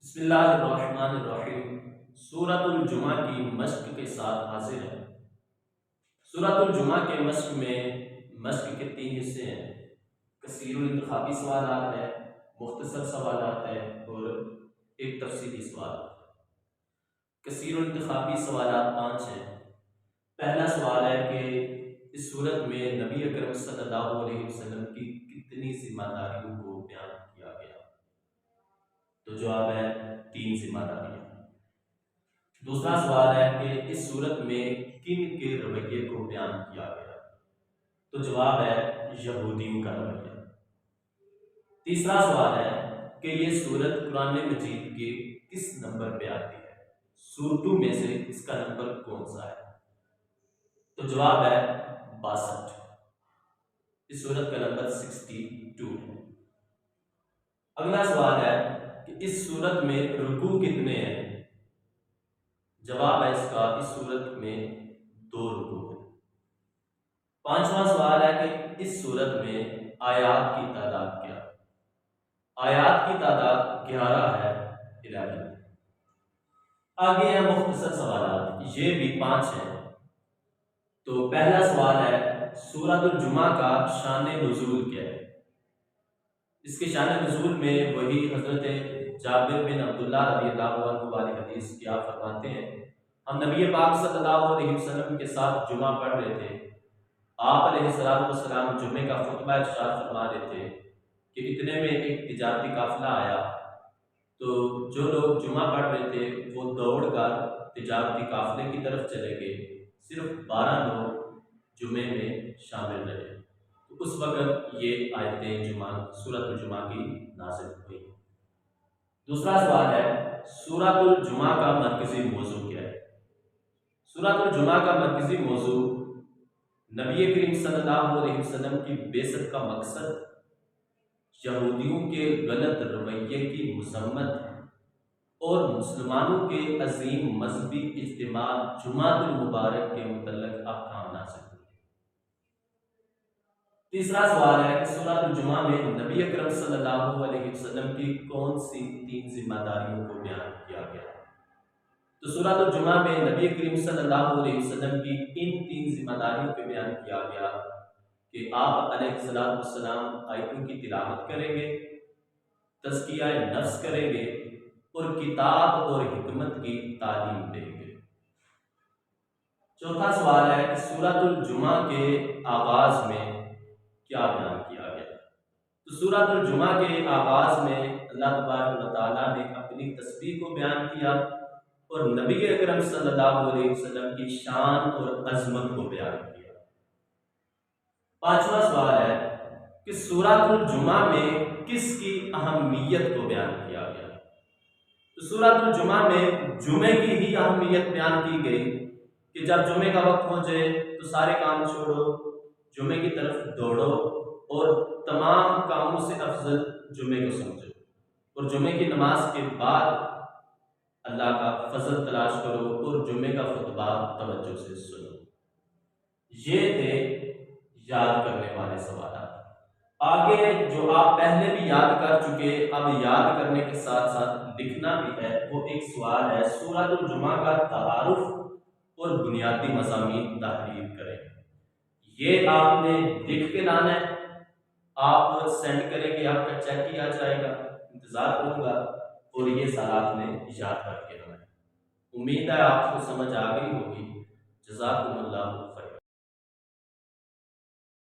بسم اللہ الرحمن الرحیم۔ سورۃ الجمعہ کی مشق کے ساتھ حاضر ہے۔ سورۃ الجمعہ کے مشق کے تین حصے ہیں۔ کثیر الانتخابی سوالات ہیں، مختصر سوالات ہیں اور ایک تفصیلی سوال۔ کثیر الانتخابی سوالات 5 ہیں۔ پہلا سوال ہے کہ اس صورت میں نبی اکرم صلی اللہ علیہ وسلم کی کتنی ذمہ داریوں کو بیان کیا گیا؟ تو جواب ہے 3 ذمہ داریاں۔ دوسرا سوال ہے کہ اس صورت میں کن کے رویے کو بیان کیا گیا؟ تو جواب ہے یہودیوں کا رویہ۔ تیسرا سوال ہے کہ یہ صورت قرآن مجید کے کس نمبر پہ آتی ہے؟ سورتوں میں سے اس کا نمبر کون سا ہے؟ تو جواب ہے 62۔ اس صورت کا نمبر 62 ہے۔ اگلا سوال ہے کہ اس صورت میں رکوع کتنے ہیں؟ جواب ہے اس کا اس صورت میں 2 رکوع ہیں۔ پانچواں سوال ہے کہ اس صورت میں آیات کی تعداد کیا ہے؟ آیات کی تعداد 11 ہے، 11۔ آگے ہیں مختصر سوالات، یہ بھی 5 ہیں۔ تو پہلا سوال ہے سورۃ الجمعہ کا شان نزول کیا ہے؟ اس کے شان نزول میں وہی حضرت جابر بن عبداللہ رضی اللہ عنہ والی حدیث کیا فرماتے ہیں، ہم نبی پاک صلی اللہ علیہ وسلم کے ساتھ جمعہ پڑھ رہے تھے۔ آپ علیہ السلام جمعے کا خطبہ ارشاد فرما رہے تھے کہ اتنے میں ایک تجارتی قافلہ آیا، تو جو لوگ جمعہ پڑھ رہے تھے وہ دوڑ کر تجارتی قافلے کی طرف چلے گئے، صرف 12 لوگ جمعے میں شامل رہے۔ تو اس وقت یہ آیتیں سورۃ الجمعہ کی نازل ہوئی۔ دوسرا سوال ہے سورۃ الجمعہ کا مرکزی موضوع کیا ہے؟ سورۃ الجمعہ کا مرکزی موضوع نبی کریم صلی اللہ علیہ وسلم کی بعثت کا مقصد، یہودیوں کے غلط رویے کی مذمت اور مسلمانوں کے عظیم مذہبی اجتماع جمعۃ المبارک کے متعلق احکام نازل ہوئے۔ تیسرا سوال ہے کہ سورۃ الجمعہ میں نبی اکرم صلی اللہ علیہ وسلم کی کون سی 3 ذمہ داریوں کو بیان کیا گیا؟ تو سورۃ الجمعہ میں نبی کریم صلی اللہ علیہ وسلم کی ان 3 ذمہ داریوں کو بیان کیا گیا کہ آپ علیہ السلام آیتوں کی تلاوت کریں گے، تزکیہ نفس کریں گے اور کتاب اور حکمت کی تعلیم دیں گے۔ چوتھا سوال ہے کہ سورۃ الجمعہ کے آغاز میں کیا بیان کیا گیا؟ تو سورۃ الجمعہ کے آغاز میں اللہ تبارک و تعالیٰ نے اپنی تسبیح کو بیان کیا اور نبی اکرم صلی اللہ علیہ وسلم کی شان اور عظمت کو بیان کیا۔ پانچواں سوال ہے کہ سورۃ الجمعہ میں کس کی اہمیت کو بیان کیا گیا؟ تو سورۃ الجمعہ میں جمعے کی ہی اہمیت بیان کی گئی کہ جب جمعے کا وقت پہنچے تو سارے کام چھوڑو، جمعے کی طرف دوڑو اور تمام کاموں سے افضل جمعے کو سمجھو، اور جمعے کی نماز کے بعد اللہ کا فضل تلاش کرو اور جمعے کا خطبہ توجہ سے سنو۔ یہ تھے یاد کرنے والے سوالات۔ آگے جو آپ پہلے بھی یاد کر چکے، اب یاد کرنے کے ساتھ ساتھ لکھنا بھی ہے، وہ ایک سوال ہے سورۃ الجمعہ کا تعارف اور بنیادی مضامین تحریر کریں۔ یہ آپ نے لکھ کے لانا ہے، آپ سینڈ کریں گے، آپ کا چیک کیا جائے گا، انتظار کروں گا، اور یہ سال آپ نے یاد کر کے لانا ہے۔ امید ہے آپ کو سمجھ آ گئی ہوگی۔ جزاکم اللہ خیر۔